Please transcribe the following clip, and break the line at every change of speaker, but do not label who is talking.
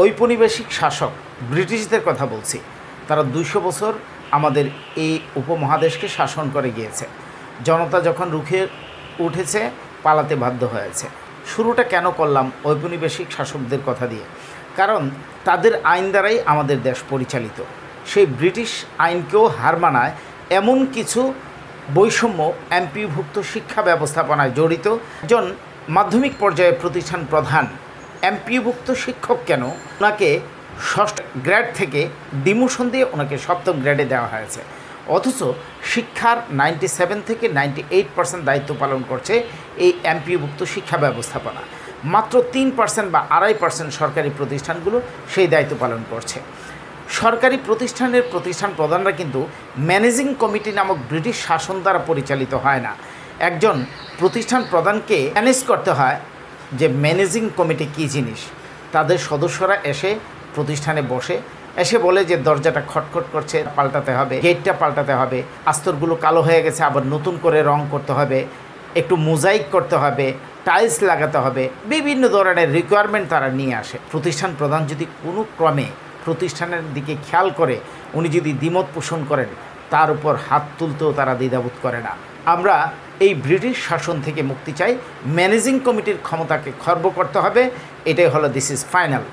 ঔপনিবেশিক শাসক ব্রিটিশদের কথা বলছি, তারা 200 বছর আমাদের এই উপমহাদেশকে শাসন করে গিয়েছে। জনতা যখন রুখে উঠেছে, পালাতে বাধ্য হয়েছে। শুরুটা কেন করলাম ঔপনিবেশিক শাসকদের কথা দিয়ে? কারণ তাদের আইন দ্বারাই আমাদের দেশ পরিচালিত। সেই ব্রিটিশ আইনকেও হার মানায় এমন কিছু বৈষম্য এমপিভুক্ত শিক্ষা ব্যবস্থাপনায় জড়িত। একজন মাধ্যমিক পর্যায়ে প্রতিষ্ঠান প্রধান এমপিভুক্ত শিক্ষক কেন, ওনাকে 6ষ্ঠ গ্রেড থেকে ডিমোশন দিয়ে ওনাকে 7ম গ্রেডে দেওয়া হয়েছে। অথচ শিক্ষার 97 থেকে 98% দায়িত্ব পালন করছে এই এমপিভুক্ত শিক্ষা ব্যবস্থাপনা। মাত্র 3% বা 2.5% সরকারি প্রতিষ্ঠানগুলো সেই দায়িত্ব পালন করছে। সরকারি প্রতিষ্ঠানের প্রতিষ্ঠান প্রধানরা কিন্তু ম্যানেজিং কমিটি নামক ব্রিটিশ শাসন দ্বারা পরিচালিত হয় না। একজন প্রতিষ্ঠান প্রধানকে ম্যানেজ করতে হয় যে ম্যানেজিং কমিটি কী জিনিস। তাদের সদস্যরা এসে প্রতিষ্ঠানে এসে বলে যে দরজাটা খটখট করছে, পাল্টাতে হবে, গেটটা পাল্টাতে হবে, আস্তরগুলো কালো হয়ে গেছে, আবার নতুন করে রং করতে হবে, একটু মোজাইক করতে হবে, টাইলস লাগাতে হবে, বিভিন্ন ধরনের রিকোয়ারমেন্ট তারা নিয়ে আসে। প্রতিষ্ঠান প্রধান যদি কোনো ক্রমে প্রতিষ্ঠানের দিকে খেয়াল করে উনি যদি দ্বিমত পোষণ করেন, তার উপর হাত তুলতেও তারা দ্বিধাবোধ করে না। আমরা এই ব্রিটিশ শাসন থেকে মুক্তি চাই। ম্যানেজিং কমিটির ক্ষমতাকে খর্ব করতে হবে। এটাই হলো দিস ইজ ফাইনাল।